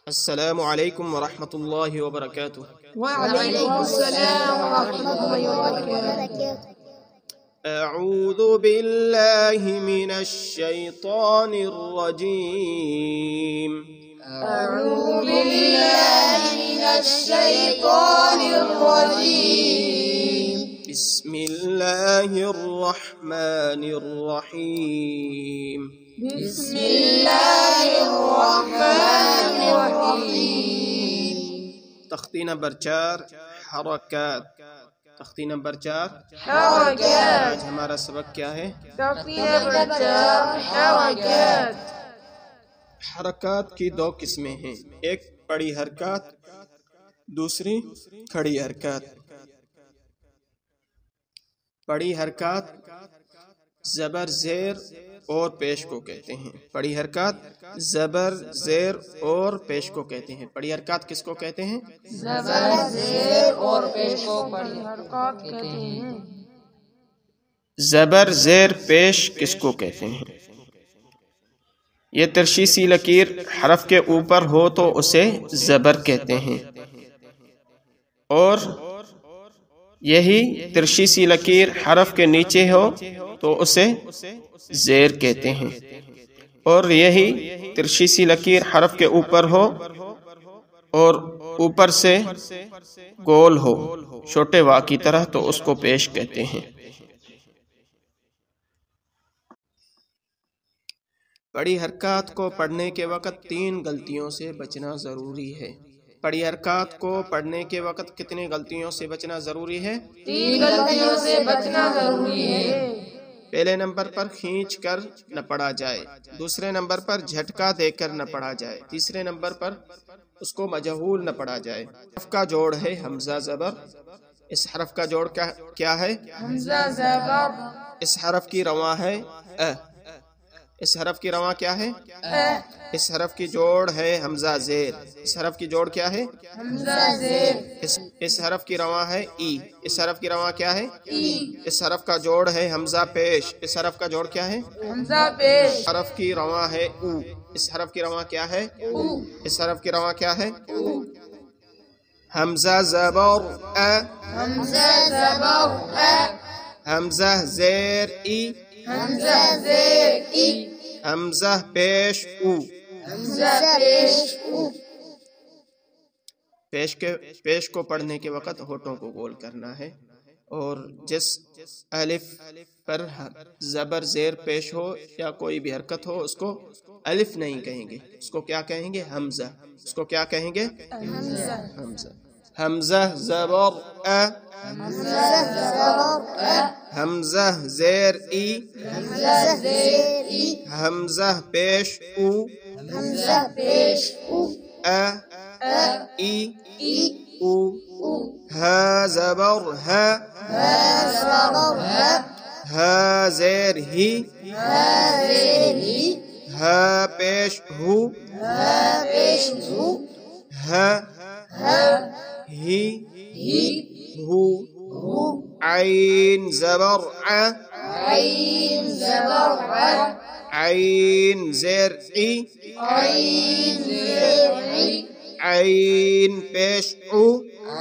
अस्सलामु अलैकुम वरहमतुल्लाहि वबरकातुह। वअलैकुमुस्सलाम वरहमतुल्लाहि वबरकातुह। अऊज़ु बिल्लाहि मिनश शैतानिर रजीम। अऊज़ु बिल्लाहि मिनश शैतानिर रजीम। बिस्मिल्लाहिर रहमानिर रहीम। बिस्मिल्लाहिर्रहमानिर्रहीम। तख्ती नंबर 4 हरकत। तख्ती नंबर 4 हरकत। आज हमारा सबक क्या है? तख्ती नंबर 4 हरकत। हरकत की दो किस्में हैं, एक बड़ी हरकत, दूसरी खड़ी हरकत। बड़ी हरकत जबर जेर और पेश को कहते हैं। बड़ी हरकत जबर जेर और पेश को कहते हैं। बड़ी हरकत किसको कहते हैं? जबर जेर और पेश को बड़ी हरकत कहते हैं। जबर जेर पेश किसको कहते हैं? ये तिरछी सी लकीर हरफ के ऊपर हो तो उसे जबर कहते हैं, और यही तिरछी सी लकीर हरफ के नीचे हो तो उसे जेर कहते हैं, और यही तिरछी सी लकीर हरफ के ऊपर हो और ऊपर से गोल हो छोटे वा की तरह तो उसको पेश कहते हैं। बड़ी हरकत को पढ़ने के वक़्त 3 गलतियों से बचना ज़रूरी है। बड़ी हरकत को पढ़ने के वक़्त कितनी गलतियों से बचना ज़रूरी है? 3 गलतियों से बचना जरूरी है। पहले नंबर पर खींच कर न पढ़ा जाए, दूसरे नंबर पर झटका देकर न पढ़ा जाए, तीसरे नंबर पर उसको मजहूल न पढ़ा जाए। हरफ का जोड़ है हमजा ज़बर। इस हरफ का जोड़ क्या है? हमजा ज़बर। इस हरफ की रवा है अ। इस हरफ की रवा क्या है? इस हरफ की जोड़ है हमजा जेर। इस हरफ की जोड़ क्या है? हमजा जेर। इस हरफ की रवा है ई। इस हरफ की रवा क्या है? ई। इस हरफ का जोड़ है हमजा पेश। इस हरफ का जोड़ क्या है? हमजा पेश। हरफ की रवा है ऊ। इस हरफ की रवा क्या है? ऊ। इस हरफ की रवा क्या है? ऊ। हमजा ज़बर अ। हमजा ज़बर अ। हमजा जेर ई। हमजा जेर ई। हमजा पेश ऊ। हमजा पेश ऊ। पेश को पढ़ने के वक़्त होठों को गोल करना है, और जिस अलिफ पर जबर जेर पेश हो या कोई भी हरकत हो उसको अलिफ नहीं कहेंगे, उसको क्या कहेंगे? हमजा। उसको क्या कहेंगे? हमजा। हमजा। हमजा ज़बर अ। हमजा ज़बर अ। हमजा जेर ई। हमजा जेर ई। हमजा पेश ऊ। हमजा पेश ऊ। अ अ। ई ई। ऊ। ऊ। हा ज़बर हा। हा ज़बर हा। हा जेर ही। हा जेर ही। हा पेश हु। हा पेश हु। हा हा ही ही। हु। हु। आइन ज़बर आ। आइन ज़बर आ। आइन जेर ई। आइन जेर ई। आइन पेश उ।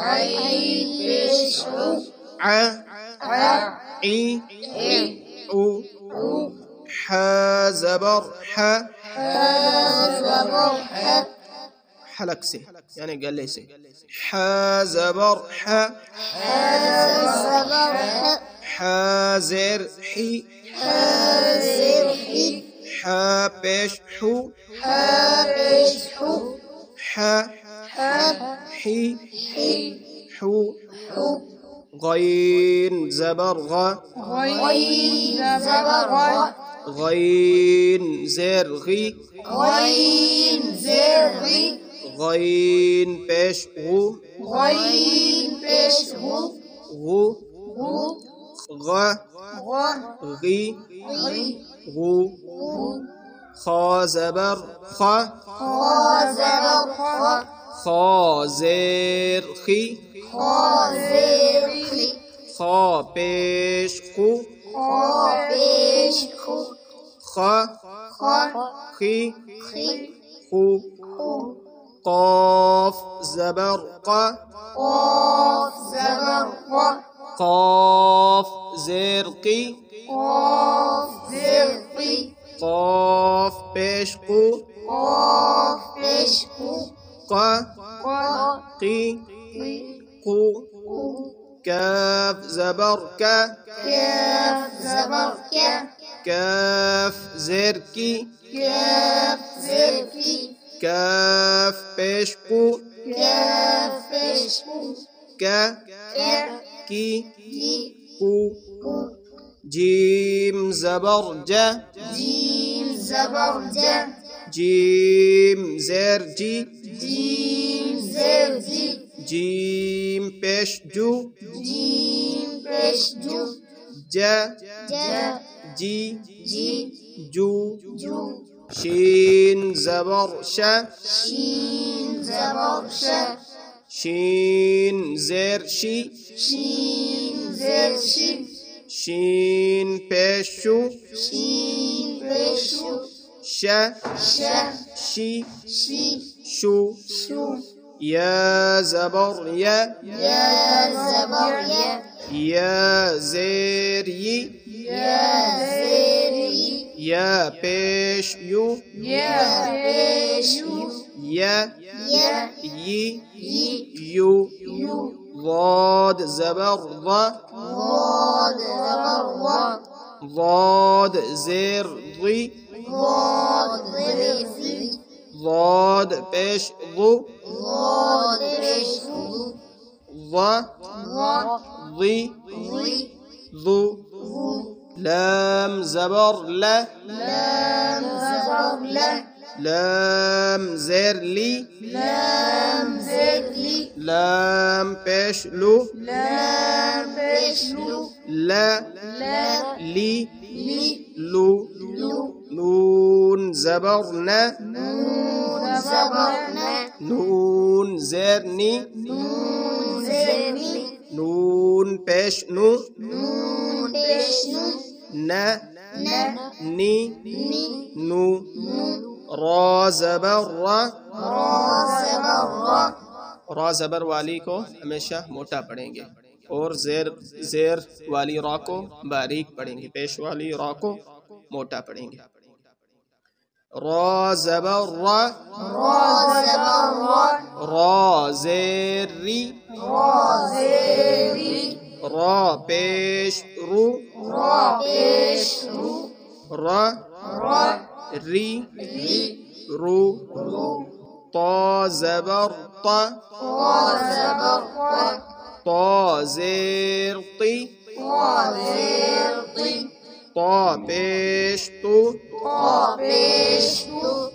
आइन पेश उ। आ आ। ई ई। उ। उ। हा ज़बर हा। हा ज़बर हा। हलक से यानी गले से। हा ज़बर हा। हा ज़बर हा। हा जेर ही। हा जेर ही। हा पेश हु। हा पेश हु। हा हा ही ही। हु। हु। गैन ज़बर गा। गैन ज़बर गा। गैन जेर गी। गैन जेर गी। गैन पेश गु। गैन पेश गु। गु। गु। गा गा। गी गी। गु। गु। खा ज़बर खा। खा ज़बर खा। खा जेर खी। खा जेर खी। खा पेश खु। खा पेश खु। खा खा खी खी। खु। खु। قاف زبر ق قاف زبر ق قاف زیر قی قاف زیر قی قاف پیش قو قاف پیش قو ق قی قی قو کاف زبر ک کاف زبر ک کاف زیر کی کاف زیر کی کاف پیش قو کاف پیش قو ک کی کی قو جیم زبر ج جیم زبر ج جیم زیر جی جیم زیر جی جیم پیش جو جیم پیش جو ج ج جی جی جو جو شین زبر ش شین زبر ش شین زیر شی شین زیر شی شین پیش شو شین پیش شو ش ش شی شی شو شو یا زبر یا یا زبر یا یا زیر یی یا زیر ی یا پیش یو یا پیش یو یا یا یی ی یو یو ضاد زبر ض ضاد زبر ض ضاد زیر ضی ضاد زیر ضی ضاد پیش ضو ضاد پیش ضو ض ض ضی ضی ضو ضو لام زبر لا لام زبر لا لام زیر لی لام زیر لی لام پیش لو لام پیش لو لا لا لی لی لو لو نون زبر نا نون زبر نا نون زیر نی نون زیر نی نون پیش نو نون پیش نو نا نا نی نی نو نو را زبر را را زبر را را زبر والی کو ہمیشہ موٹا پڑھیں گے اور زیر والی را کو باریک پڑھیں گے پیش والی را کو موٹا پڑھیں گے را زبر را را زبر را را زیر ری را زیر ری را پیش رو را پیش رو را را ری ری رو رو طا زبر طا طا زبر طا طا زیر طی طا زیر طی طا پیش تو طا پیش تو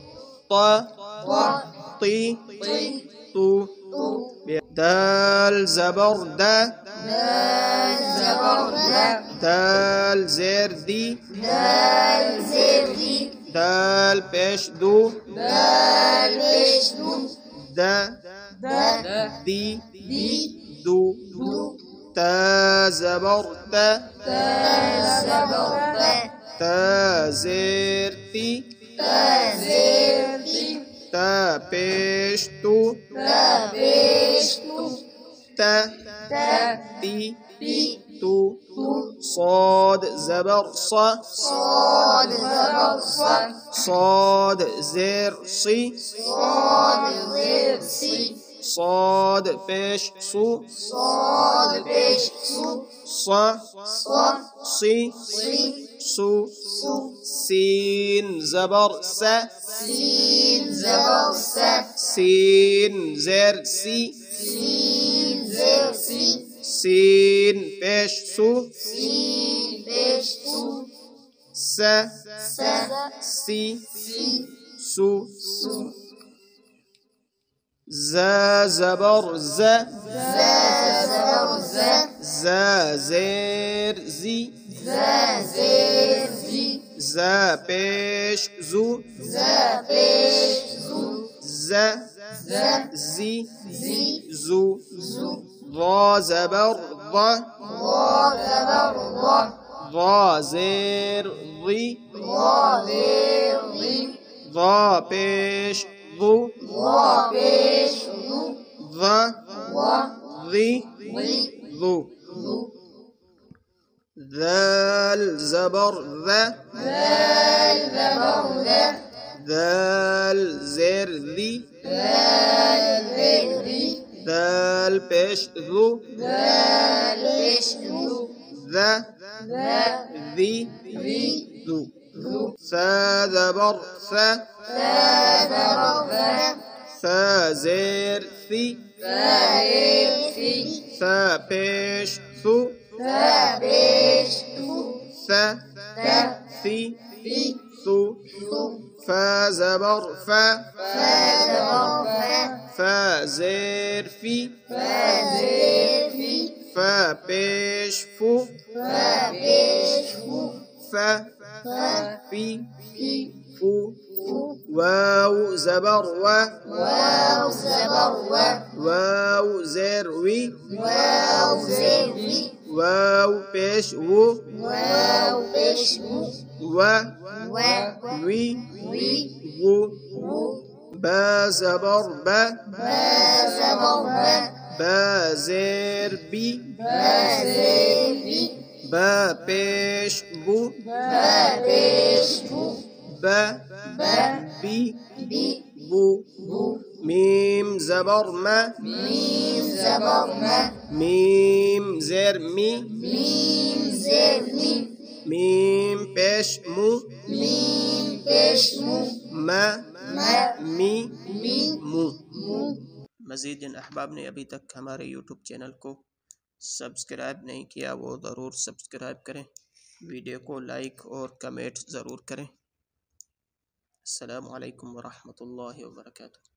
طا طا طی طی تو تو دال زبر دا دال زبر دا دال زیر دی دال زیر دی دال پیش دو دال پیش دو دا دا دی دی دو دو تا زبر تا تا زبر تا تا زیر تی تا زیر تی تا پیش تو تا پیش تو تا تا تی تی تو تو صاد زبر صا صاد زبر صا صاد زیر صی صاد زیر سی صاد پیش سو صاد پیش سو صا صا صی سی سو سو سین زبر سا سین زبر سا سین زیر سی سین زیر سی سین پیش سو سین پیش سو سا سا سی سی سو سو زا زبر زا زا زبر زا زا زیر زی زا زیر زی زا پیش زو زا پیش زو زا زا زی زی زو زو ضا زبر ضا ضا زبر ضا ضا زیر ضی ضا زیر ضی ضا پیش ضو ضا پیش दाल पेश ज़ु ذا ذي ذو सा ज़बर सा सा ज़ेर सी सा पेश सु सा सी सु फा ज़बर फा फा ज़ेर फी फा पेश फू फा फी फू वाव ज़बर वा वाव ज़ेर वी वाव पेश वू वा वी वू बा ज़बर बा बा ज़ेर बी बा पेश बू बा बी बू मीम ज़बर मा मीम ज़ेर मी मीम पेश मू मा मी मू। मज़ीद जिन अहबाब ने अभी तक हमारे यूट्यूब चैनल को सब्सक्राइब नहीं किया वो ज़रूर सब्सक्राइब करें, वीडियो को लाइक और कमेंट ज़रूर करें। अस्सलामु अलैकुम वरहमतुल्लाहि वबरकातुहू।